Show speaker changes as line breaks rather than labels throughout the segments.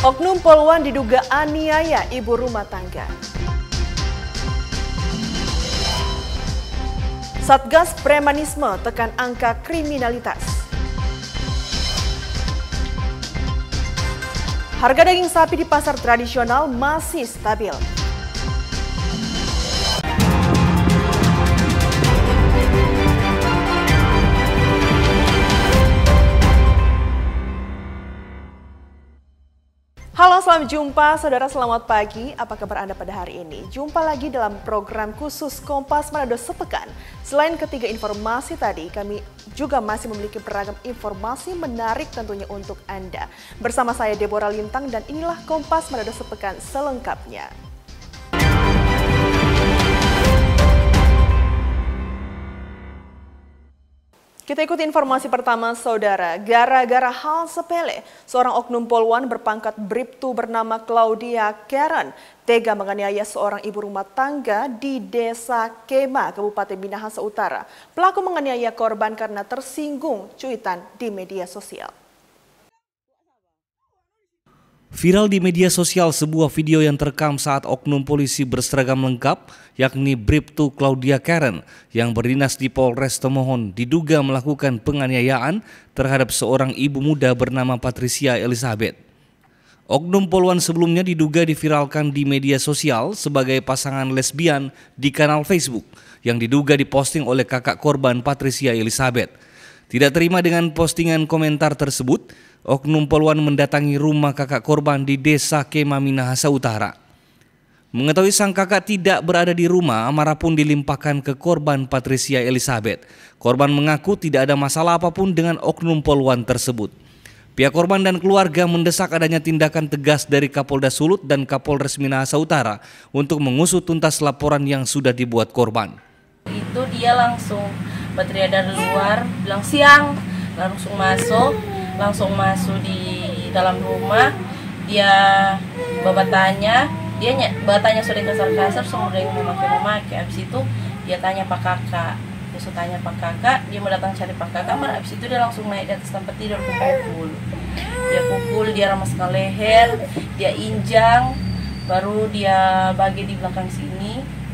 Oknum Polwan diduga aniaya ibu rumah tangga. Satgas Premanisme tekan angka kriminalitas. Harga daging sapi di pasar tradisional masih stabil. Halo, selamat jumpa saudara, selamat pagi. Apa kabar Anda pada hari ini? Jumpa lagi dalam program khusus Kompas Manado Sepekan. Selain ketiga informasi tadi, kami juga masih memiliki beragam informasi menarik tentunya untuk Anda. Bersama saya Deborah Lintang dan inilah Kompas Manado Sepekan selengkapnya. Kita ikuti informasi pertama, saudara. Gara-gara hal sepele, seorang oknum Polwan berpangkat Bribtu bernama Claudia Karen tega menganiaya seorang ibu rumah tangga di Desa Kema, Kabupaten Minahasa Utara. Pelaku menganiaya korban karena tersinggung cuitan di media sosial.
Viral di media sosial sebuah video yang terekam saat oknum polisi berseragam lengkap, yakni Bribtu Claudia Karen yang berdinas di Polres Tomohon, diduga melakukan penganiayaan terhadap seorang ibu muda bernama Patricia Elizabeth. Oknum Polwan sebelumnya diduga diviralkan di media sosial sebagai pasangan lesbian di kanal Facebook yang diduga diposting oleh kakak korban Patricia Elizabeth. Tidak terima dengan postingan komentar tersebut, oknum Polwan mendatangi rumah kakak korban di Desa Kema, Minahasa Utara. Mengetahui sang kakak tidak berada di rumah, amarah pun dilimpahkan ke korban Patricia Elizabeth. Korban mengaku tidak ada masalah apapun dengan oknum Polwan tersebut. Pihak korban dan keluarga mendesak adanya tindakan tegas dari Kapolda Sulut dan Kapolres Minahasa Utara untuk mengusut tuntas laporan yang sudah dibuat korban.
Itu dia langsung berteriak dari luar, bilang siang, langsung masuk di dalam rumah. Dia bertanya sudah kasar-kasar, semua yang memakai. Abis itu dia tanya Pak Kakak, dia mau datang cari Pak Kakak. Abis itu dia langsung naik di atas tempat tidur, pukul, dia ramaskan leher, dia injang, baru dia bagi di belakang sini.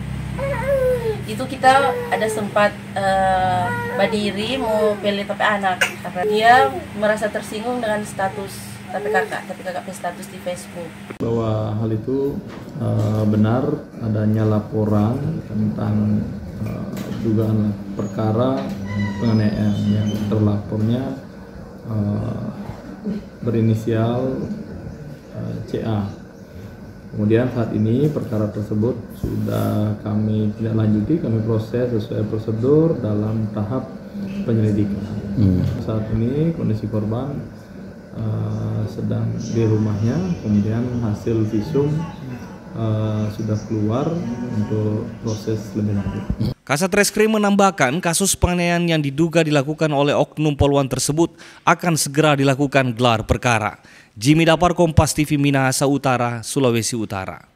Itu kita ada sempat berdiri mau pilih tapi anak, karena dia merasa tersinggung dengan status tapi kakak status di Facebook.
Bahwa hal itu benar adanya laporan tentang dugaan perkara penganiayaan yang terlapornya berinisial CA. Kemudian saat ini perkara tersebut sudah kami tidak lanjuti, kami proses sesuai prosedur dalam tahap penyelidikan. Saat ini kondisi korban sedang di rumahnya, kemudian hasil visum sudah keluar untuk proses lebih lanjut.
Kasat Reskrim menambahkan kasus penganiayaan yang diduga dilakukan oleh oknum Polwan tersebut akan segera dilakukan gelar perkara. Jimmy Dapar, Kompas TV, Minahasa Utara, Sulawesi Utara.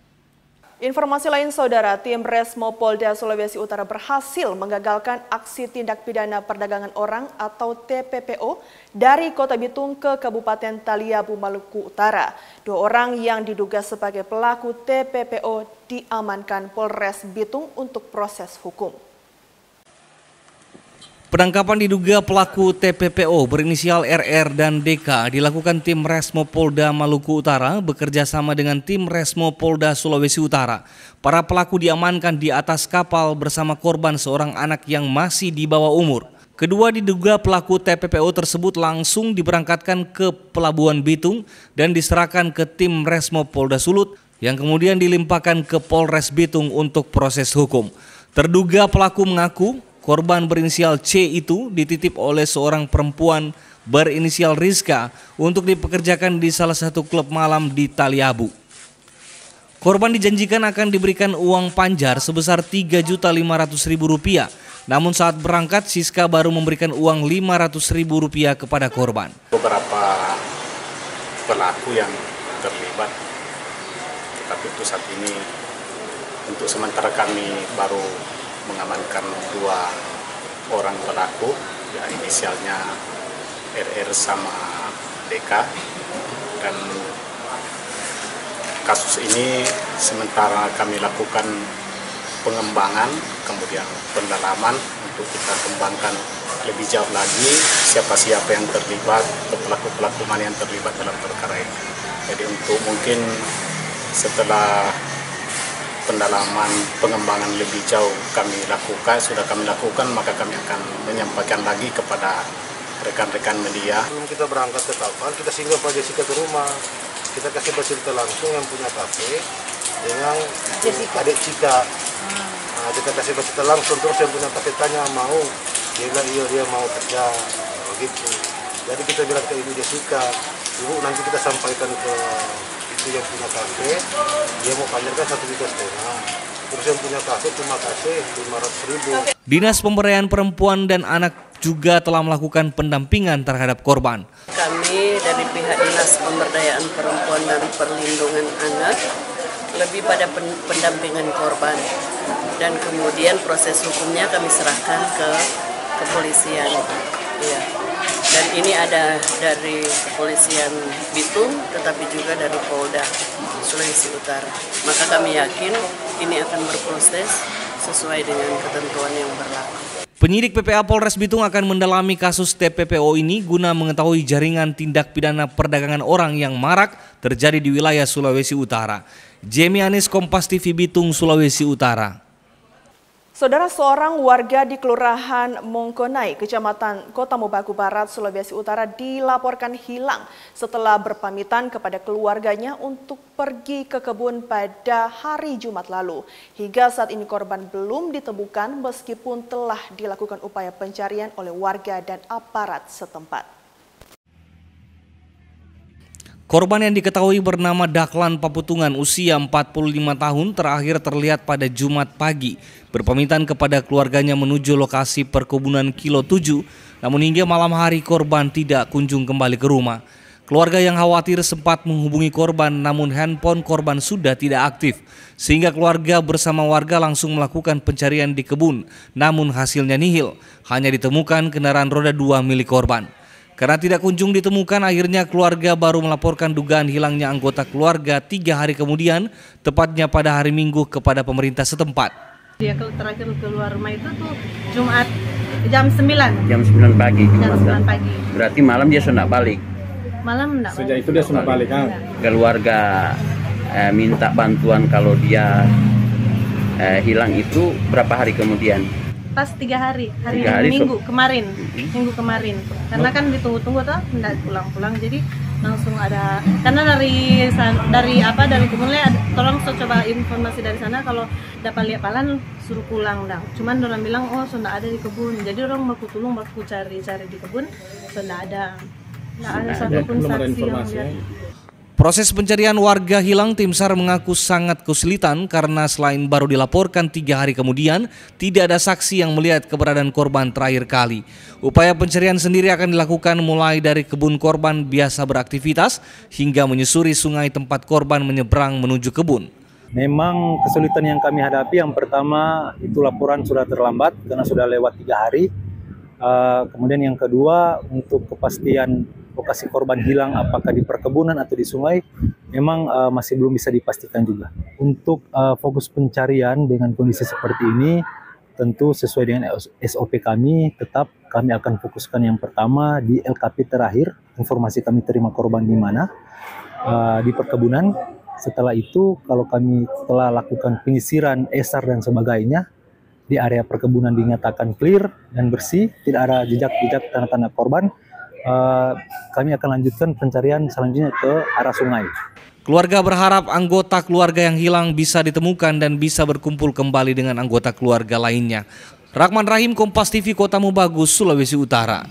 Informasi lain, saudara, tim Resmo Polda Sulawesi Utara berhasil menggagalkan aksi tindak pidana perdagangan orang atau TPPO dari Kota Bitung ke Kabupaten Taliabu, Maluku Utara. 2 orang yang diduga sebagai pelaku TPPO diamankan Polres Bitung untuk proses hukum.
Penangkapan diduga pelaku TPPO berinisial RR dan DK dilakukan tim Resmo Polda Maluku Utara bekerja sama dengan tim Resmo Polda Sulawesi Utara. Para pelaku diamankan di atas kapal bersama korban seorang anak yang masih di bawah umur. Kedua diduga pelaku TPPO tersebut langsung diberangkatkan ke Pelabuhan Bitung dan diserahkan ke tim Resmo Polda Sulut yang kemudian dilimpahkan ke Polres Bitung untuk proses hukum. Terduga pelaku mengaku korban berinisial C itu dititip oleh seorang perempuan berinisial Rizka untuk dipekerjakan di salah satu klub malam di Taliabu. Korban dijanjikan akan diberikan uang panjar sebesar Rp3.500.000. Namun saat berangkat, Siska baru memberikan uang Rp500.000 kepada korban.
Beberapa pelaku yang terlibat, tetapi untuk saat ini, untuk sementara kami baru mengamankan 2 orang pelaku, ya inisialnya RR sama DK, dan kasus ini sementara kami lakukan pengembangan, kemudian pendalaman untuk kita kembangkan lebih jauh lagi siapa-siapa yang terlibat atau pelaku-pelaku mana yang terlibat dalam perkara ini. Jadi untuk mungkin setelah pendalaman pengembangan lebih jauh sudah kami lakukan, maka kami akan menyampaikan lagi kepada rekan-rekan media.
Sebelum kita berangkat ke kapal, kita singgah Pak Jessica ke rumah. Kita kasih bercerita langsung yang punya kafe dengan adik Cika. Nah, kita kasih bercerita langsung, terus yang punya kafe tanya mau, dia bilang iya dia mau kerja, begitu. Jadi kita bilang ke Ibu Jessica, Ibu nanti kita sampaikan ke itu yang punya kafe, dia mau bayarkan 1,5 juta. Terus yang punya kafe cuma kasih 500.000.
Dinas Pemberdayaan Perempuan dan Anak juga telah melakukan pendampingan terhadap korban.
Kami dari pihak Dinas Pemberdayaan Perempuan dan Perlindungan Anak lebih pada pendampingan korban, dan kemudian proses hukumnya kami serahkan ke kepolisian. Ya. Dan ini ada dari kepolisian Bitung, tetapi juga dari Polda Sulawesi Utara. Maka kami yakin ini akan berproses sesuai dengan ketentuan yang berlaku.
Penyidik PPA Polres Bitung akan mendalami kasus TPPO ini guna mengetahui jaringan tindak pidana perdagangan orang yang marak terjadi di wilayah Sulawesi Utara. Jamie Anis, Kompas TV Bitung, Sulawesi Utara.
Saudara, seorang warga di Kelurahan Mongkonai, Kecamatan Kota Mobagu Barat, Sulawesi Utara dilaporkan hilang setelah berpamitan kepada keluarganya untuk pergi ke kebun pada hari Jumat lalu. Hingga saat ini korban belum ditemukan meskipun telah dilakukan upaya pencarian oleh warga dan aparat setempat.
Korban yang diketahui bernama Dahlan Paputungan, usia 45 tahun, terakhir terlihat pada Jumat pagi berpamitan kepada keluarganya menuju lokasi perkebunan Kilo 7, namun hingga malam hari korban tidak kunjung kembali ke rumah. Keluarga yang khawatir sempat menghubungi korban, namun handphone korban sudah tidak aktif, sehingga keluarga bersama warga langsung melakukan pencarian di kebun, namun hasilnya nihil, hanya ditemukan kendaraan roda 2 milik korban. Karena tidak kunjung ditemukan, akhirnya keluarga baru melaporkan dugaan hilangnya anggota keluarga 3 hari kemudian, tepatnya pada hari Minggu kepada pemerintah setempat.
Dia terakhir keluar rumah itu tuh Jumat jam 9.
Jam 9 pagi.
Jam 9 pagi.
Berarti malam dia sudah balik.
Malam enggak.
Sejak itu dia sudah balik kan?
Keluarga minta bantuan kalau dia hilang itu berapa hari kemudian?
Pas 3 hari,
Minggu
kemarin. Minggu kemarin. Karena kan ditunggu-tunggu tuh enggak pulang-pulang, jadi langsung ada, karena dari kebunnya tolong coba informasi dari sana, kalau dapat lihat palan suruh pulang dah. Cuman orang bilang oh sudah ada di kebun, jadi orang baku tulung baku cari di kebun, sudah ada. Nggak ada satupun saksi yang lihat.
Proses pencarian warga hilang tim SAR mengaku sangat kesulitan karena selain baru dilaporkan 3 hari kemudian, tidak ada saksi yang melihat keberadaan korban terakhir kali. Upaya pencarian sendiri akan dilakukan mulai dari kebun korban biasa beraktivitas hingga menyusuri sungai tempat korban menyeberang menuju kebun.
Memang kesulitan yang kami hadapi, yang pertama itu laporan sudah terlambat karena sudah lewat 3 hari. Kemudian yang kedua, untuk kepastian lokasi korban hilang apakah di perkebunan atau di sungai memang masih belum bisa dipastikan juga. Untuk fokus pencarian dengan kondisi seperti ini tentu sesuai dengan SOP kami, tetap kami akan fokuskan yang pertama di LKP terakhir, informasi kami terima korban di mana, di perkebunan. Setelah itu kalau kami telah lakukan penyisiran ESAR dan sebagainya, di area perkebunan dinyatakan clear dan bersih, tidak ada jejak-jejak tanda-tanda korban, kami akan lanjutkan pencarian selanjutnya ke arah sungai.
Keluarga berharap anggota keluarga yang hilang bisa ditemukan dan bisa berkumpul kembali dengan anggota keluarga lainnya. Rahman Rahim, Kompas TV, Kota Mobagu, Sulawesi Utara.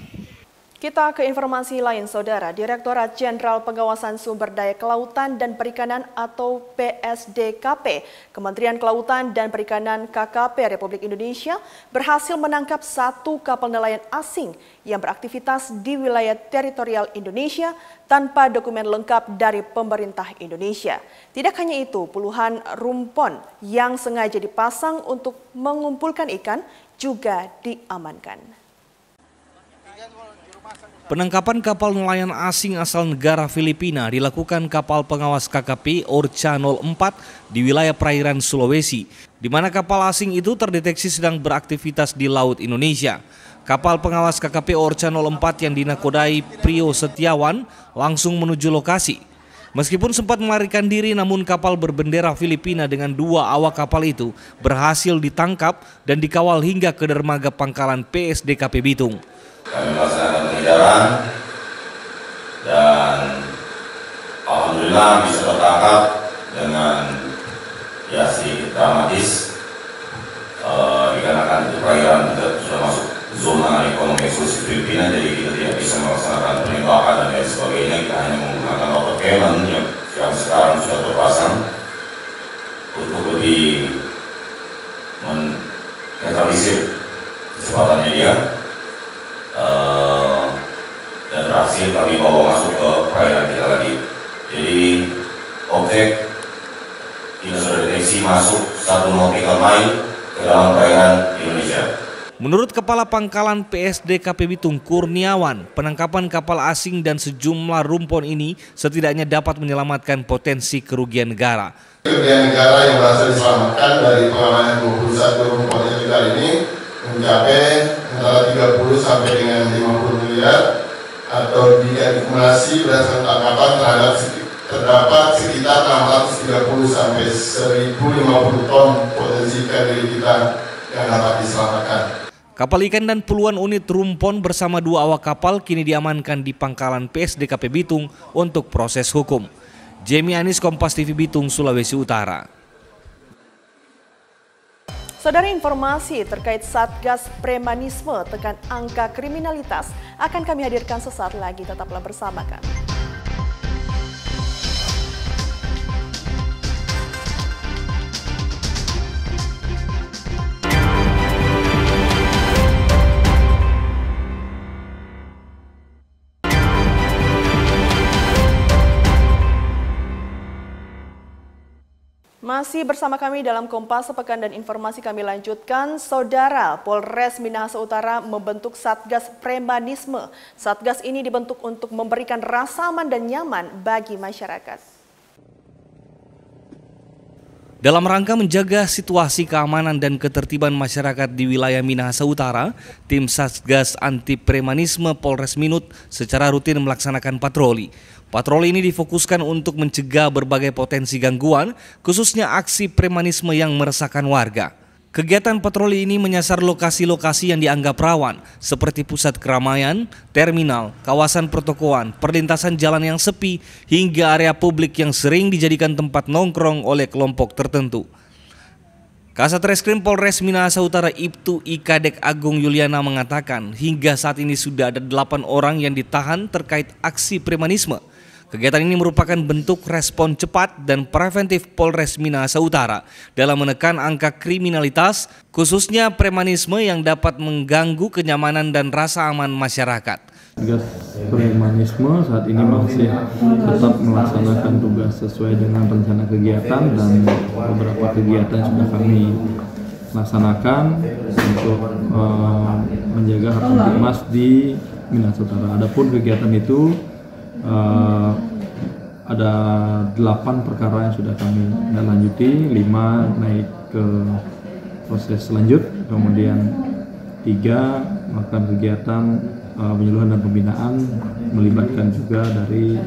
Kita ke informasi lain, Saudara. Direktorat Jenderal Pengawasan Sumber Daya Kelautan dan Perikanan atau PSDKP, Kementerian Kelautan dan Perikanan KKP Republik Indonesia berhasil menangkap 1 kapal nelayan asing yang beraktivitas di wilayah teritorial Indonesia tanpa dokumen lengkap dari pemerintah Indonesia. Tidak hanya itu, puluhan rumpon yang sengaja dipasang untuk mengumpulkan ikan juga diamankan.
Penangkapan kapal nelayan asing asal negara Filipina dilakukan kapal pengawas KKP Orca 04 di wilayah perairan Sulawesi, di mana kapal asing itu terdeteksi sedang beraktivitas di Laut Indonesia. Kapal pengawas KKP Orca 04 yang dinakodai Prio Setiawan langsung menuju lokasi. Meskipun sempat melarikan diri, namun kapal berbendera Filipina dengan 2 awak kapal itu berhasil ditangkap dan dikawal hingga ke dermaga pangkalan PSDKP Bitung.
Kami melaksanakan pengejaran dan alhamdulillah bisa tertangkap dengan si dramatis, dikarenakan itu perairan kita sudah masuk zona ekonomi eksklusif Filipina, jadi kita tidak bisa melaksanakan penembakan dan lain sebagainya. Kita hanya menggunakan water cannon yang sekarang sudah terpasang untuk lebih menetralisir kecepatannya dia. Dan berhasil kami bawa masuk ke perairan kita lagi. Jadi objek kita sudah deteksi masuk 1 nautical mile ke dalam perairan Indonesia.
Menurut Kepala Pangkalan PSDKP Bitung Kurniawan, penangkapan kapal asing dan sejumlah rumpon ini setidaknya dapat menyelamatkan potensi kerugian negara.
Kerugian negara yang berhasil diselamatkan dari pengamanan 21 rumpon ilegal ini mencapai antara 30 sampai dengan 50 miliar, atau diakumulasi berdasarkan tangkapan terdapat sekitar 630 sampai 1050 ton potensi ikan dari kita yang dapat diselamatkan.
Kapal ikan dan puluhan unit rumpon bersama 2 awak kapal kini diamankan di Pangkalan PSDKP Bitung untuk proses hukum. Jamie Anis, Kompas TV Bitung, Sulawesi Utara.
Saudara, informasi terkait Satgas Premanisme tekan angka kriminalitas akan kami hadirkan sesaat lagi. Tetaplah bersama kami. Masih bersama kami dalam Kompas Sepekan dan informasi kami lanjutkan. Saudara, Polres Minahasa Utara membentuk Satgas Premanisme. Satgas ini dibentuk untuk memberikan rasa aman dan nyaman bagi masyarakat.
Dalam rangka menjaga situasi keamanan dan ketertiban masyarakat di wilayah Minahasa Utara, tim Satgas Anti Premanisme Polres Minut secara rutin melaksanakan patroli. Patroli ini difokuskan untuk mencegah berbagai potensi gangguan, khususnya aksi premanisme yang meresahkan warga. Kegiatan patroli ini menyasar lokasi-lokasi yang dianggap rawan, seperti pusat keramaian, terminal, kawasan pertokoan, perlintasan jalan yang sepi, hingga area publik yang sering dijadikan tempat nongkrong oleh kelompok tertentu. Kasat Reskrim Polres Minahasa Utara Ibtu Ikadek Agung Yuliana mengatakan, hingga saat ini sudah ada 8 orang yang ditahan terkait aksi premanisme. Kegiatan ini merupakan bentuk respon cepat dan preventif Polres Minahasa Utara dalam menekan angka kriminalitas, khususnya premanisme yang dapat mengganggu kenyamanan dan rasa aman masyarakat.
Satgas Premanisme saat ini masih tetap melaksanakan tugas sesuai dengan rencana kegiatan, dan beberapa kegiatan sudah kami laksanakan untuk menjaga Harkamtipmas di Minahasa Utara. Adapun kegiatan itu ada 8 perkara yang sudah kami lanjuti, 5 naik ke proses lanjut, kemudian 3 melakukan kegiatan penyuluhan dan pembinaan melibatkan juga dari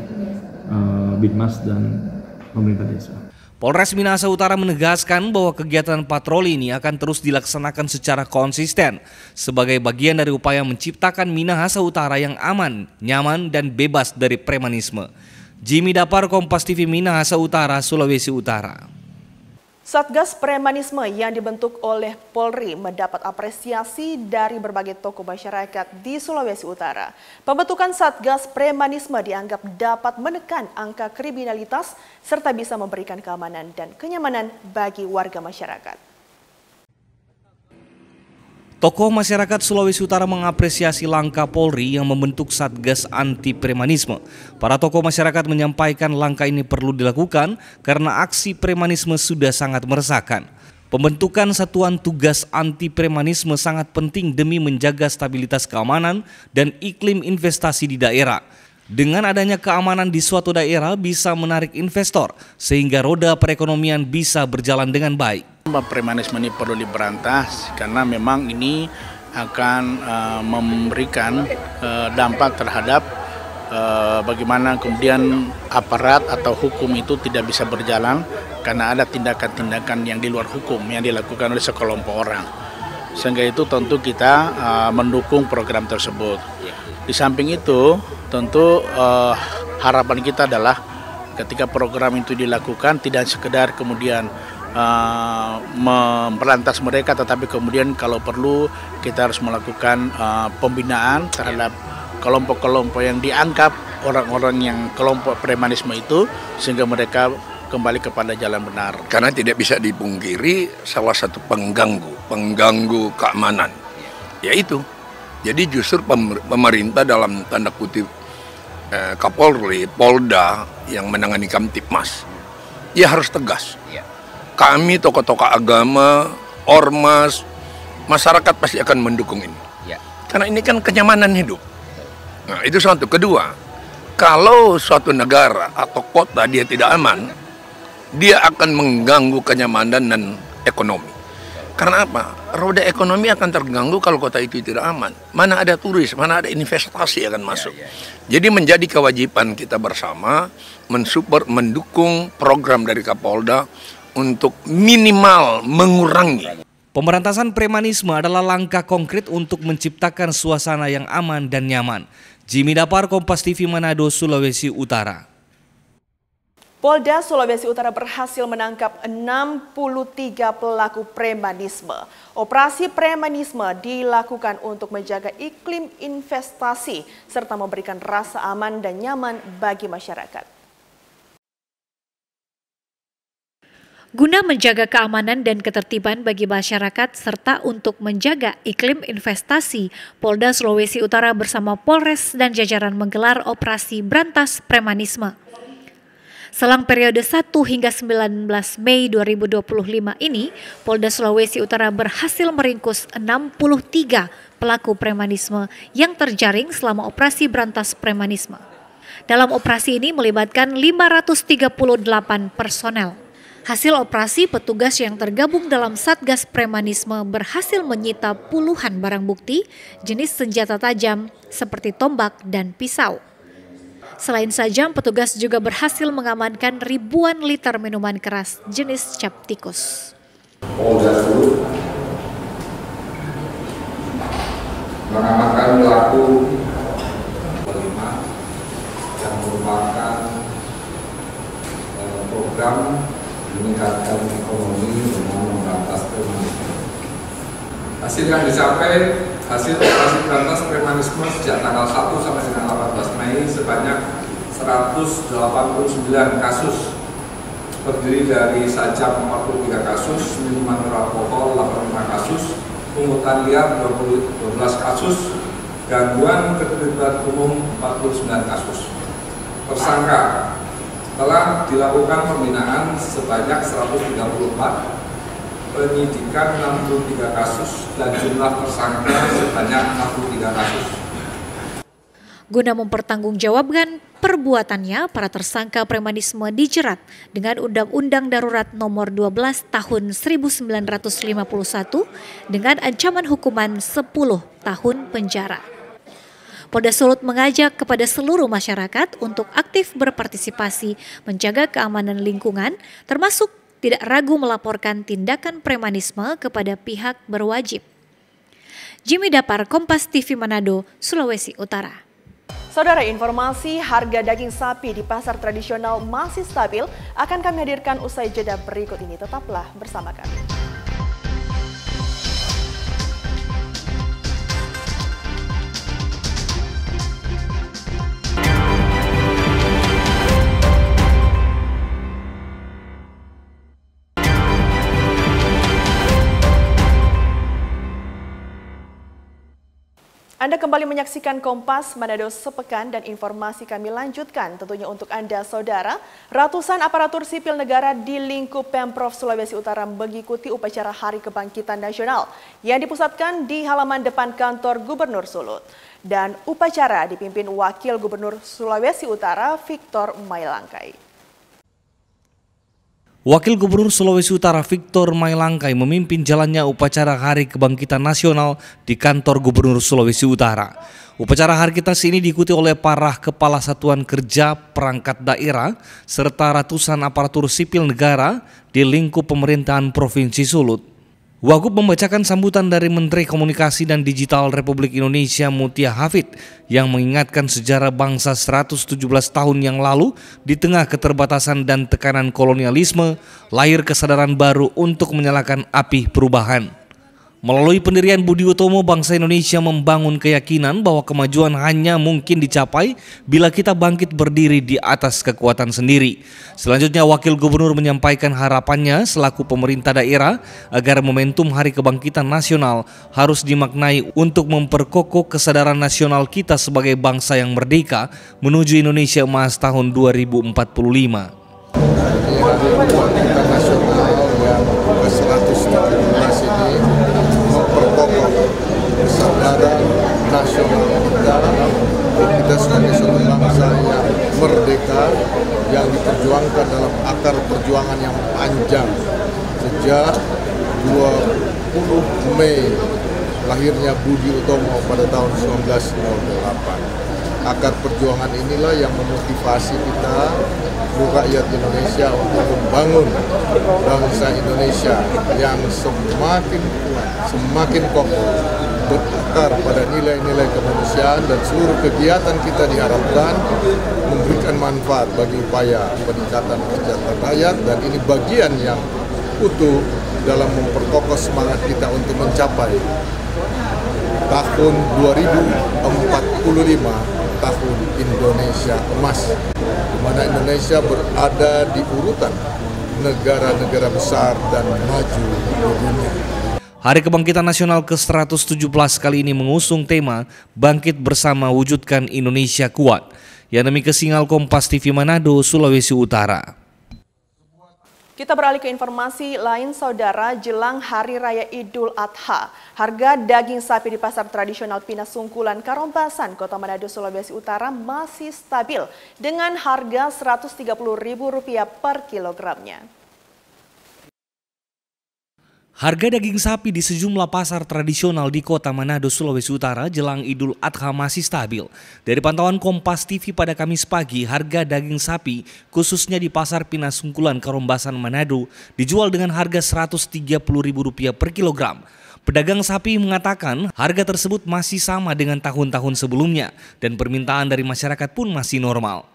Binmas dan pemerintah desa.
Polres Minahasa Utara menegaskan bahwa kegiatan patroli ini akan terus dilaksanakan secara konsisten sebagai bagian dari upaya menciptakan Minahasa Utara yang aman, nyaman, dan bebas dari premanisme. Jimmy Dapar, Kompas TV Minahasa Utara, Sulawesi Utara.
Satgas Premanisme yang dibentuk oleh Polri mendapat apresiasi dari berbagai tokoh masyarakat di Sulawesi Utara. Pembentukan Satgas Premanisme dianggap dapat menekan angka kriminalitas serta bisa memberikan keamanan dan kenyamanan bagi warga masyarakat.
Tokoh masyarakat Sulawesi Utara mengapresiasi langkah Polri yang membentuk Satgas Anti Premanisme. Para tokoh masyarakat menyampaikan langkah ini perlu dilakukan karena aksi premanisme sudah sangat meresahkan. Pembentukan satuan tugas anti premanisme sangat penting demi menjaga stabilitas keamanan dan iklim investasi di daerah. Dengan adanya keamanan di suatu daerah bisa menarik investor sehingga roda perekonomian bisa berjalan dengan baik.
Premanisme ini perlu diberantas karena memang ini akan memberikan dampak terhadap bagaimana kemudian aparat atau hukum itu tidak bisa berjalan karena ada tindakan-tindakan yang di luar hukum yang dilakukan oleh sekelompok orang. Sehingga itu tentu kita mendukung program tersebut. Di samping itu tentu harapan kita adalah ketika program itu dilakukan tidak sekedar kemudian memberantas mereka, tetapi kemudian kalau perlu kita harus melakukan pembinaan terhadap kelompok-kelompok yang dianggap orang-orang yang kelompok premanisme itu sehingga mereka kembali kepada jalan benar.
Karena tidak bisa dipungkiri salah satu pengganggu keamanan, yaitu jadi justru pemerintah dalam tanda kutip Kapolri, Polda yang menangani Kamtipmas, ya harus tegas. Kami tokoh-tokoh agama, ormas, masyarakat pasti akan mendukung ini. Karena ini kan kenyamanan hidup. Nah, itu satu. Kedua, kalau suatu negara atau kota dia tidak aman, dia akan mengganggu kenyamanan dan ekonomi. Karena apa? Roda ekonomi akan terganggu kalau kota itu tidak aman. Mana ada turis, mana ada investasi akan masuk. Jadi menjadi kewajiban kita bersama mensupport, mendukung program dari Kapolda untuk minimal mengurangi.
Pemberantasan premanisme adalah langkah konkret untuk menciptakan suasana yang aman dan nyaman. Jimmy Dapar, Kompas TV Manado, Sulawesi Utara.
Polda Sulawesi Utara berhasil menangkap 63 pelaku premanisme. Operasi premanisme dilakukan untuk menjaga iklim investasi serta memberikan rasa aman dan nyaman bagi masyarakat.
Guna menjaga keamanan dan ketertiban bagi masyarakat serta untuk menjaga iklim investasi, Polda Sulawesi Utara bersama Polres dan jajaran menggelar operasi berantas premanisme. Selang periode 1 hingga 19 Mei 2025 ini, Polda Sulawesi Utara berhasil meringkus 63 pelaku premanisme yang terjaring selama operasi berantas premanisme. Dalam operasi ini melibatkan 538 personel. Hasil operasi, petugas yang tergabung dalam Satgas Premanisme berhasil menyita puluhan barang bukti jenis senjata tajam seperti tombak dan pisau. Selain sajam, petugas juga berhasil mengamankan ribuan liter minuman keras jenis cap tikus.
Polda Sulut mengamankan pelaku 5 yang merupakan program meningkatkan ekonomi dengan memberantas premanisme. Hasil yang dicapai hasil operasi berantas premanisme sejak tanggal 1 sampai dengan 18 Mei sebanyak 189 kasus, terdiri dari sajam 43 kasus, minuman beralkohol 85 kasus, pungutan liar 12 kasus, gangguan ketertiban umum 49 kasus. Tersangka telah dilakukan pembinaan sebanyak 134, penyidikan 63 kasus, dan jumlah tersangka sebanyak 63 kasus.
Guna mempertanggungjawabkan perbuatannya, para tersangka premanisme dijerat dengan Undang-Undang Darurat Nomor 12 Tahun 1951 dengan ancaman hukuman 10 tahun penjara. Polda Sulut mengajak kepada seluruh masyarakat untuk aktif berpartisipasi menjaga keamanan lingkungan, termasuk tidak ragu melaporkan tindakan premanisme kepada pihak berwajib. Jimmy Dapar, Kompas TV Manado, Sulawesi Utara.
Saudara, informasi harga daging sapi di pasar tradisional masih stabil akan kami hadirkan usai jeda berikut ini. Tetaplah bersama kami. Anda kembali menyaksikan Kompas Manado Sepekan dan informasi kami lanjutkan tentunya untuk Anda saudara. Ratusan aparatur sipil negara di lingkup Pemprov Sulawesi Utara mengikuti upacara Hari Kebangkitan Nasional yang dipusatkan di halaman depan kantor Gubernur Sulut. Dan upacara dipimpin Wakil Gubernur Sulawesi Utara Victor Mailangkai.
Wakil Gubernur Sulawesi Utara Victor Mailangkai memimpin jalannya upacara Hari Kebangkitan Nasional di kantor Gubernur Sulawesi Utara. Upacara Hari Kebangkitan ini diikuti oleh para kepala satuan kerja perangkat daerah serta ratusan aparatur sipil negara di lingkup pemerintahan Provinsi Sulut. Wagub membacakan sambutan dari Menteri Komunikasi dan Digital Republik Indonesia Mutia Hafid yang mengingatkan sejarah bangsa 117 tahun yang lalu di tengah keterbatasan dan tekanan kolonialisme, lahir kesadaran baru untuk menyalakan api perubahan. Melalui pendirian Budi Utomo, bangsa Indonesia membangun keyakinan bahwa kemajuan hanya mungkin dicapai bila kita bangkit berdiri di atas kekuatan sendiri. Selanjutnya, Wakil Gubernur menyampaikan harapannya selaku pemerintah daerah agar momentum Hari Kebangkitan Nasional harus dimaknai untuk memperkokoh kesadaran nasional kita sebagai bangsa yang merdeka menuju Indonesia Emas tahun 2045.
Kesadaran nasional kita sebagai suatu bangsa yang merdeka yang diperjuangkan dalam akar perjuangan yang panjang sejak 20 Mei lahirnya Budi Utomo pada tahun 1908. Akar perjuangan inilah yang memotivasi kita rakyat Indonesia untuk membangun bangsa Indonesia yang semakin kuat, semakin kokoh, berakar pada nilai-nilai kemanusiaan, dan seluruh kegiatan kita diharapkan memberikan manfaat bagi upaya peningkatan kesejahteraan rakyat, dan ini bagian yang utuh dalam memperkokoh semangat kita untuk mencapai tahun 2045, tahun Indonesia Emas, di mana Indonesia berada di urutan negara-negara besar dan maju di dunia.
Hari Kebangkitan Nasional ke-117 kali ini mengusung tema Bangkit Bersama Wujudkan Indonesia Kuat. Yang demi Kesingal Kompas TV Manado, Sulawesi Utara.
Kita beralih ke informasi lain, saudara. Jelang Hari Raya Idul Adha, harga daging sapi di pasar tradisional Pinasungkulan, Karombasan, Kota Manado, Sulawesi Utara masih stabil dengan harga Rp130.000 per kilogramnya.
Harga daging sapi di sejumlah pasar tradisional di Kota Manado, Sulawesi Utara jelang Idul Adha masih stabil. Dari pantauan Kompas TV pada Kamis pagi, harga daging sapi khususnya di Pasar Pinasungkulan, Karombasan, Manado dijual dengan harga Rp130.000 per kilogram. Pedagang sapi mengatakan harga tersebut masih sama dengan tahun-tahun sebelumnya dan permintaan dari masyarakat pun masih normal.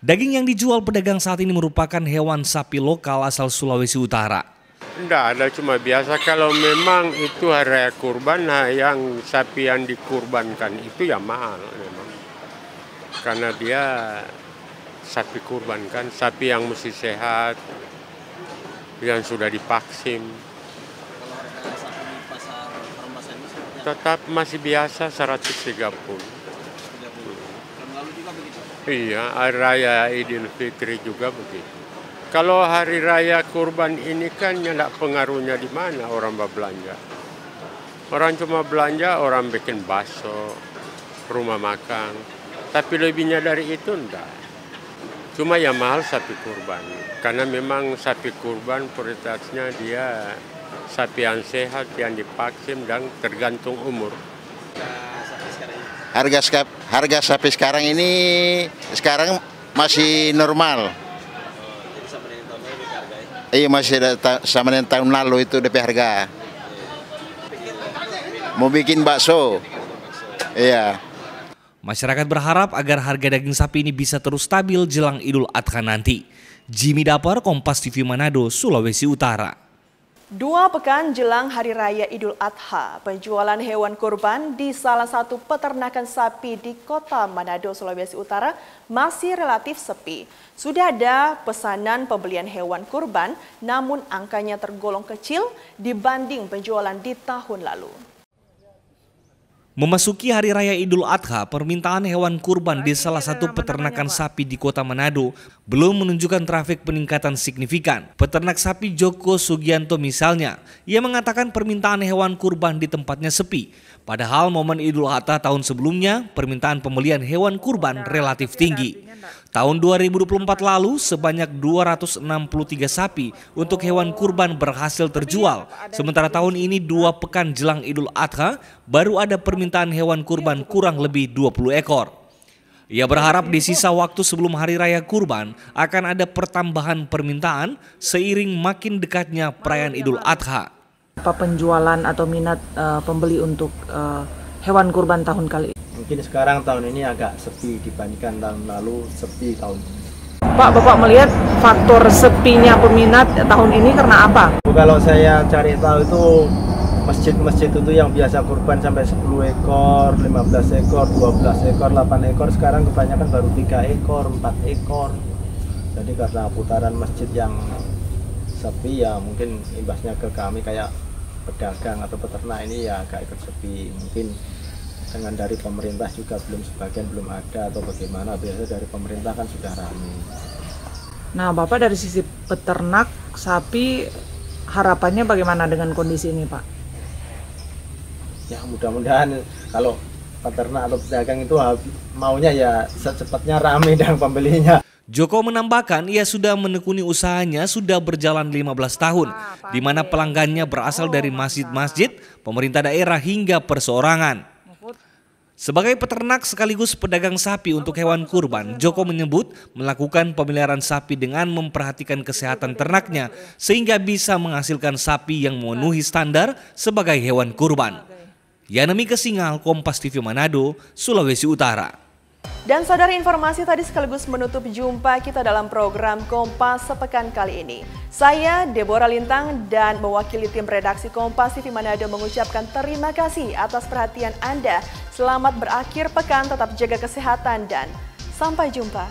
Daging yang dijual pedagang saat ini merupakan hewan sapi lokal asal Sulawesi Utara.
Tidak ada, cuma biasa kalau memang itu hari raya kurban, nah yang sapi yang dikurbankan itu ya mahal memang. Karena dia sapi kurban kan, sapi yang mesti sehat, yang sudah divaksin. Tetap masih biasa 130. Iya, hari raya Idul Fitri juga begitu. Kalau hari raya kurban ini kan tidak pengaruhnya di mana orang berbelanja. Orang cuma belanja, orang bikin bakso, rumah makan. Tapi lebihnya dari itu enggak. Cuma yang mahal sapi kurban. Karena memang sapi kurban prioritasnya dia sapi yang sehat, yang divaksin dan tergantung umur.
Harga sapi sekarang ini masih normal. Iya, masih sama dengan tahun lalu itu DP harga. Mau bikin bakso. Iya.
Masyarakat berharap agar harga daging sapi ini bisa terus stabil jelang Idul Adha nanti. Jimmy Dapar, Kompas TV Manado, Sulawesi Utara.
2 pekan jelang Hari Raya Idul Adha, penjualan hewan kurban di salah satu peternakan sapi di Kota Manado, Sulawesi Utara masih relatif sepi. Sudah ada pesanan pembelian hewan kurban, namun angkanya tergolong kecil dibanding penjualan di tahun lalu.
Memasuki Hari Raya Idul Adha, permintaan hewan kurban di salah satu peternakan sapi di Kota Manado belum menunjukkan trafik peningkatan signifikan. Peternak sapi Joko Sugianto misalnya, ia mengatakan permintaan hewan kurban di tempatnya sepi. Padahal momen Idul Adha tahun sebelumnya, permintaan pembelian hewan kurban relatif tinggi. Tahun 2024 lalu, sebanyak 263 sapi untuk hewan kurban berhasil terjual. Sementara tahun ini 2 pekan jelang Idul Adha, baru ada permintaan hewan kurban kurang lebih 20 ekor. Ia berharap di sisa waktu sebelum Hari Raya Kurban akan ada pertambahan permintaan seiring makin dekatnya perayaan Idul Adha.
Apa penjualan atau minat pembeli untuk hewan kurban tahun kali ini?
Mungkin sekarang tahun ini agak sepi dibandingkan tahun lalu, sepi tahun ini.
Bapak melihat faktor sepinya peminat tahun ini karena apa?
Kalau saya cari tahu itu masjid-masjid itu yang biasa kurban sampai 10 ekor, 15 ekor, 12 ekor, 8 ekor, sekarang kebanyakan baru 3 ekor, 4 ekor. Jadi karena putaran masjid yang sepi ya mungkin imbasnya ke kami kayak pedagang atau peternak ini ya agak ikut sepi. Mungkin dengan dari pemerintah juga sebagian belum ada atau bagaimana, biasanya dari pemerintah kan sudah ramai.
Nah Bapak dari sisi peternak sapi harapannya bagaimana dengan kondisi ini Pak?
Ya mudah-mudahan kalau peternak atau pedagang itu maunya ya secepatnya ramai dengan pembelinya.
Joko menambahkan ia sudah menekuni usahanya sudah berjalan 15 tahun, di mana pelanggannya berasal dari masjid-masjid, pemerintah daerah hingga perseorangan. Sebagai peternak sekaligus pedagang sapi untuk hewan kurban, Joko menyebut melakukan pemeliharaan sapi dengan memperhatikan kesehatan ternaknya sehingga bisa menghasilkan sapi yang memenuhi standar sebagai hewan kurban. Yanemi Kesingal, Kompas TV Manado, Sulawesi Utara.
Dan saudara, informasi tadi sekaligus menutup jumpa kita dalam program Kompas sepekan kali ini. Saya Deborah Lintang dan mewakili tim redaksi Kompas TV Manado mengucapkan terima kasih atas perhatian Anda. Selamat berakhir pekan, tetap jaga kesehatan dan sampai jumpa.